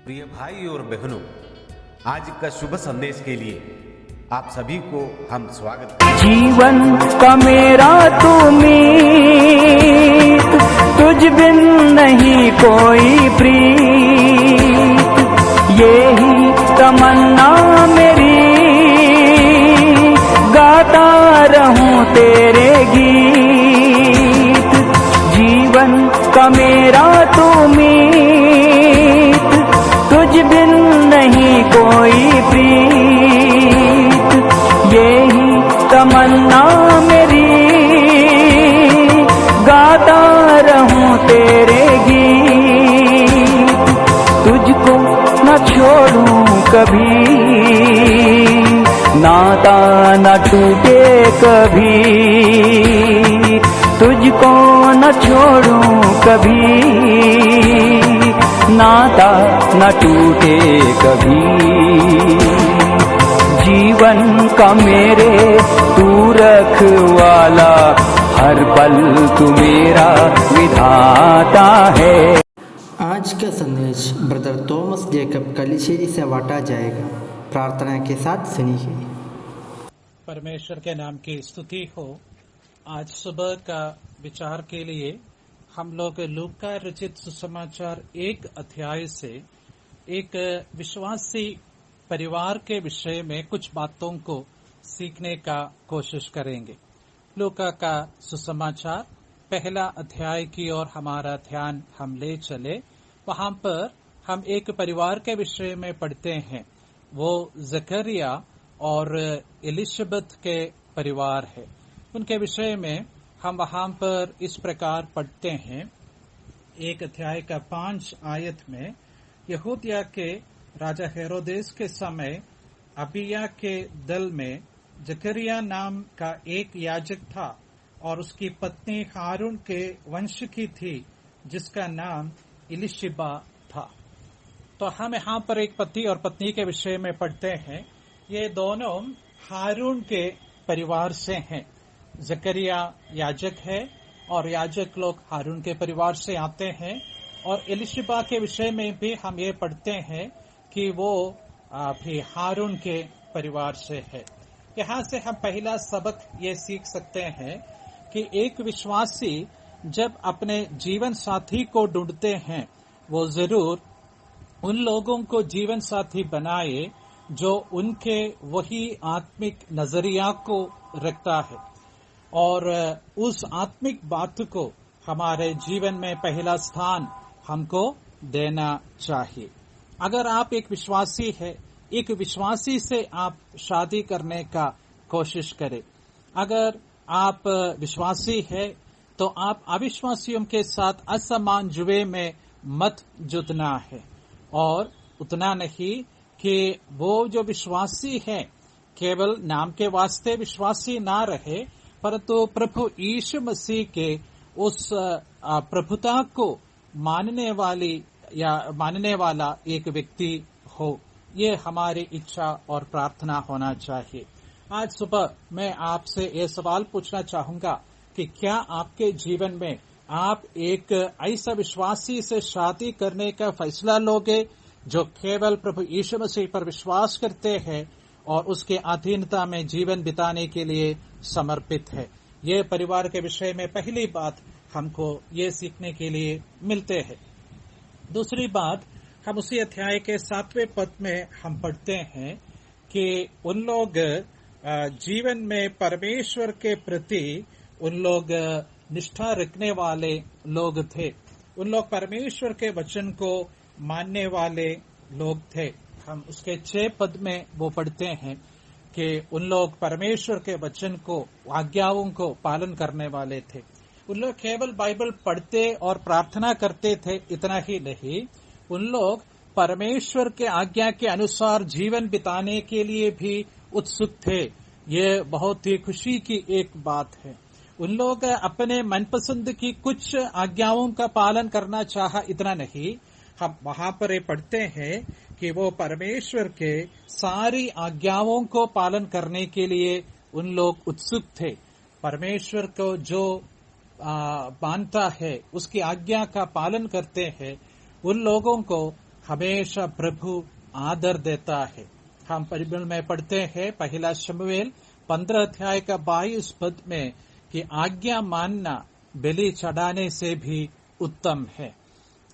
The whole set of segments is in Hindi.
प्रिय भाई और बहनों, आज का शुभ संदेश के लिए आप सभी को हम स्वागत करते हैं। जीवन का मेरा तू मीत, तुझ बिन नहीं कोई प्रीत, यही तमन्ना मेरी, गाता रहूं तेरे गीत। जीवन का मेरा तू मीत, तुझ बिन नहीं कोई प्रीत, यही तमन्ना मेरी, गाता रहूं तेरे गीत। तुझको न छोड़ूं कभी, नाता न टूटे कभी, तुझको न छोड़ूं कभी, नाता न टूटे कभी। जीवन का मेरे तू रखवाला, हर पल तू मेरा विधाता है। आज का संदेश ब्रदर थॉमस जैकब कलिशेरी से बांटा जाएगा। प्रार्थना के साथ सुनिए। परमेश्वर के नाम की स्तुति हो। आज सुबह का विचार के लिए हम लोग लूका रचित सुसमाचार 1 अध्याय से एक विश्वासी परिवार के विषय में कुछ बातों को सीखने का कोशिश करेंगे। लूका का सुसमाचार 1 अध्याय की ओर हमारा ध्यान हम ले चले। वहां पर हम एक परिवार के विषय में पढ़ते हैं। वो जकरिया और एलिशबेथ के परिवार है। उनके विषय में हम वहां पर इस प्रकार पढ़ते हैं। 1 अध्याय का 5 आयत में, यहूदिया के राजा हेरोदेस के समय अबिया के दल में जकरिया नाम का एक याजक था और उसकी पत्नी हारून के वंश की थी, जिसका नाम इलिशिबा था। तो हम यहाँ पर एक पति और पत्नी के विषय में पढ़ते हैं। ये दोनों हारून के परिवार से हैं। जकरिया याजक है और याजक लोग हारून के परिवार से आते हैं। और एलिशिबा के विषय में भी हम ये पढ़ते हैं कि वो भी हारून के परिवार से है। यहाँ से हम पहला सबक ये सीख सकते हैं कि एक विश्वासी जब अपने जीवन साथी को ढूंढते हैं, वो जरूर उन लोगों को जीवन साथी बनाए जो उनके वही आत्मिक नजरिया को रखता है, और उस आत्मिक बात को हमारे जीवन में पहला स्थान हमको देना चाहिए। अगर आप एक विश्वासी है, एक विश्वासी से आप शादी करने का कोशिश करें। अगर आप विश्वासी है तो आप अविश्वासियों के साथ असमान जुए में मत जुटना है। और उतना नहीं कि वो जो विश्वासी है केवल नाम के वास्ते विश्वासी ना रहे, परंतु प्रभु यीशु मसीह के उस प्रभुता को मानने वाला एक व्यक्ति हो। ये हमारी इच्छा और प्रार्थना होना चाहिए। आज सुबह मैं आपसे ये सवाल पूछना चाहूंगा कि क्या आपके जीवन में आप एक ऐसा विश्वासी से शादी करने का फैसला लोगे जो केवल प्रभु यीशु मसीह पर विश्वास करते हैं और उसके अधीनता में जीवन बिताने के लिए समर्पित है। ये परिवार के विषय में पहली बात हमको ये सीखने के लिए मिलते हैं। दूसरी बात, हम उसी अध्याय के 7वें पद में हम पढ़ते हैं कि उन लोग जीवन में परमेश्वर के प्रति उन लोग निष्ठा रखने वाले लोग थे। उन लोग परमेश्वर के वचन को मानने वाले लोग थे। हम उसके 6 पद में वो पढ़ते हैं कि उन लोग परमेश्वर के वचन को, आज्ञाओं को पालन करने वाले थे। उन लोग केवल बाइबल पढ़ते और प्रार्थना करते थे, इतना ही नहीं, उन लोग परमेश्वर के आज्ञा के अनुसार जीवन बिताने के लिए भी उत्सुक थे। ये बहुत ही खुशी की एक बात है। उन लोग अपने मनपसंद की कुछ आज्ञाओं का पालन करना चाहा, इतना नहीं, हम वहां पर पढ़ते हैं कि वो परमेश्वर के सारी आज्ञाओं को पालन करने के लिए उन लोग उत्सुक थे। परमेश्वर को जो मानता है, उसकी आज्ञा का पालन करते हैं, उन लोगों को हमेशा प्रभु आदर देता है। हम बाइबल में पढ़ते हैं पहला शमूएल 15 अध्याय का 22 पद में कि आज्ञा मानना बलि चढ़ाने से भी उत्तम है।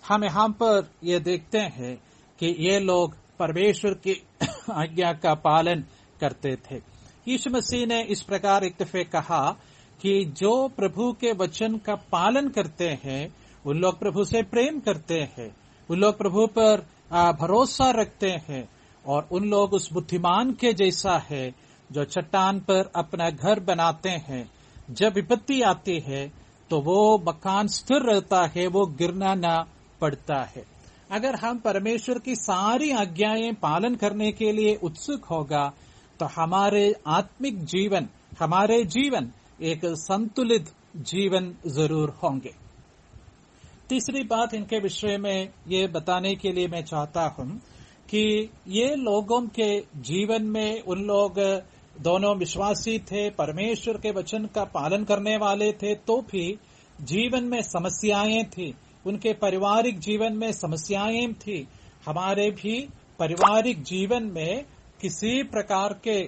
हम यहाँ पर ये देखते हैं कि ये लोग परमेश्वर की आज्ञा का पालन करते थे। यीशु मसीह ने इस प्रकार एक दफे कहा कि जो प्रभु के वचन का पालन करते हैं उन लोग प्रभु से प्रेम करते हैं, उन लोग प्रभु पर भरोसा रखते हैं और उन लोग उस बुद्धिमान के जैसा है जो चट्टान पर अपना घर बनाते हैं। जब विपत्ति आती है तो वो मकान स्थिर रहता है, वो गिरना न पड़ता है। अगर हम परमेश्वर की सारी आज्ञाएं पालन करने के लिए उत्सुक होगा तो हमारे आत्मिक जीवन, हमारे जीवन एक संतुलित जीवन जरूर होंगे। तीसरी बात इनके विषय में ये बताने के लिए मैं चाहता हूं कि ये लोगों के जीवन में उन लोग दोनों विश्वासी थे, परमेश्वर के वचन का पालन करने वाले थे, तो भी जीवन में समस्याएं थी, उनके पारिवारिक जीवन में समस्याएं थी। हमारे भी पारिवारिक जीवन में किसी प्रकार के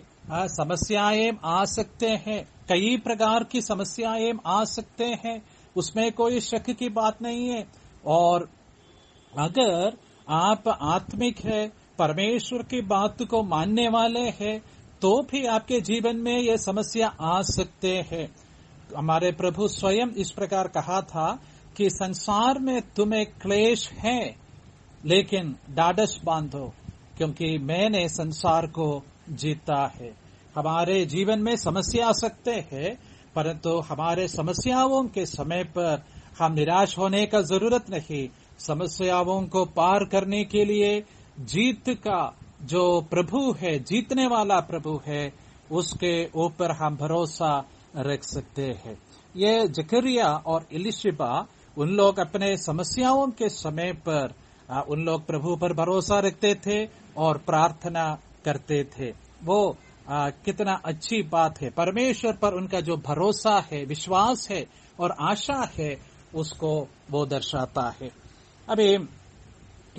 समस्याएं आ सकते हैं, कई प्रकार की समस्याएं आ सकते हैं, उसमें कोई शक की बात नहीं है। और अगर आप आत्मिक है, परमेश्वर की बात को मानने वाले हैं, तो भी आपके जीवन में ये समस्या आ सकते हैं। हमारे प्रभु स्वयं इस प्रकार कहा था कि संसार में तुम्हें क्लेश है, लेकिन ढाढ़स बांधो क्योंकि मैंने संसार को जीता है। हमारे जीवन में समस्या आ सकते हैं, परंतु हमारे समस्याओं के समय पर हम निराश होने का जरूरत नहीं। समस्याओं को पार करने के लिए जीत का जो प्रभु है, जीतने वाला प्रभु है, उसके ऊपर हम भरोसा रख सकते हैं। ये जकरिया और इलिशिबा उन लोग अपने समस्याओं के समय पर उन लोग प्रभु पर भरोसा रखते थे और प्रार्थना करते थे। वो कितना अच्छी बात है। परमेश्वर पर उनका जो भरोसा है, विश्वास है और आशा है, उसको वो दर्शाता है। अभी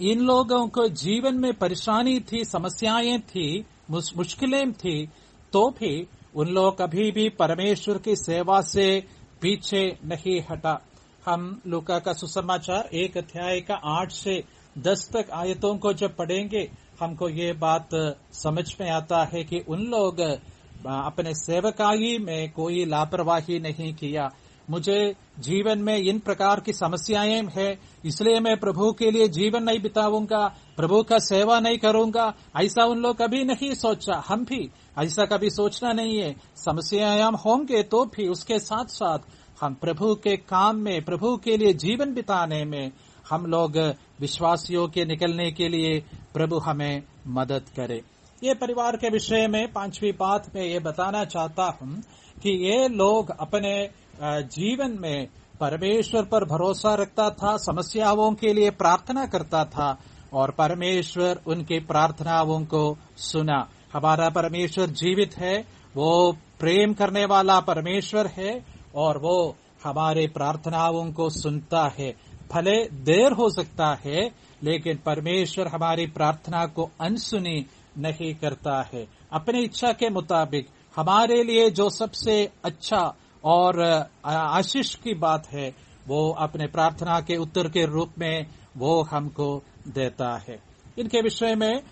इन लोगों को जीवन में परेशानी थी, समस्याएं थी, मुश्किलें थी, तो भी उन लोग कभी भी परमेश्वर की सेवा से पीछे नहीं हटा। हम लूका का सुसमाचार 1 अध्याय का 8 से 10 तक आयतों को जब पढ़ेंगे हमको ये बात समझ में आता है कि उन लोग अपने सेवकाई में कोई लापरवाही नहीं किया। मुझे जीवन में इन प्रकार की समस्याएं हैं, इसलिए मैं प्रभु के लिए जीवन नहीं बिताऊंगा, प्रभु का सेवा नहीं करूंगा, ऐसा उन लोग कभी नहीं सोचा। हम भी ऐसा कभी सोचना नहीं है। समस्याएं होंगे तो भी उसके साथ साथ हम प्रभु के काम में, प्रभु के लिए जीवन बिताने में हम लोग विश्वासियों के निकलने के लिए प्रभु हमें मदद करे। ये परिवार के विषय में 5वीं बात में ये बताना चाहता हूं कि ये लोग अपने जीवन में परमेश्वर पर भरोसा रखता था, समस्याओं के लिए प्रार्थना करता था और परमेश्वर उनकी प्रार्थनाओं को सुना। हमारा परमेश्वर जीवित है, वो प्रेम करने वाला परमेश्वर है और वो हमारे प्रार्थनाओं को सुनता है। भले देर हो सकता है, लेकिन परमेश्वर हमारी प्रार्थना को अनसुनी नहीं करता है। अपनी इच्छा के मुताबिक हमारे लिए जो सबसे अच्छा और आशीष की बात है, वो अपने प्रार्थना के उत्तर के रूप में वो हमको देता है। इनके विषय में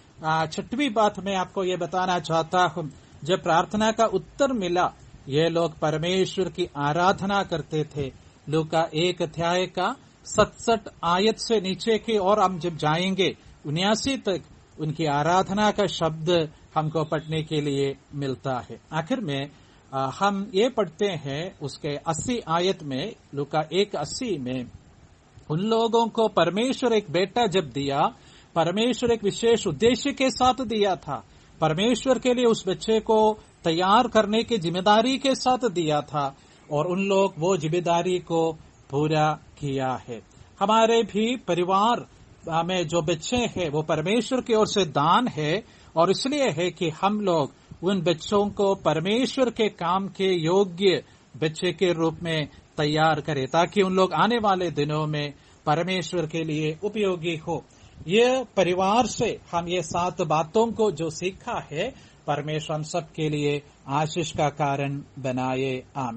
6वीं बात मैं आपको ये बताना चाहता हूँ। जब प्रार्थना का उत्तर मिला, ये लोग परमेश्वर की आराधना करते थे। लूका 1 अध्याय का 67 आयत से नीचे की ओर हम जब जाएंगे 79 तक उनकी आराधना का शब्द हमको पढ़ने के लिए मिलता है। आखिर में हम ये पढ़ते हैं उसके 80 आयत में, लूका 1:80 में, उन लोगों को परमेश्वर एक बेटा जब दिया, परमेश्वर एक विशेष उद्देश्य के साथ दिया था। परमेश्वर के लिए उस बच्चे को तैयार करने की जिम्मेदारी के साथ दिया था और उन लोग वो जिम्मेदारी को पूरा किया है। हमारे भी परिवार में जो बच्चे हैं वो परमेश्वर की ओर से दान है और इसलिए है कि हम लोग उन बच्चों को परमेश्वर के काम के योग्य बच्चे के रूप में तैयार करें ताकि उन लोग आने वाले दिनों में परमेश्वर के लिए उपयोगी हो। ये परिवार से हम ये 7 बातों को जो सीखा है, परमेश्वर हम सब के लिए आशीष का कारण बनाए। आमीन।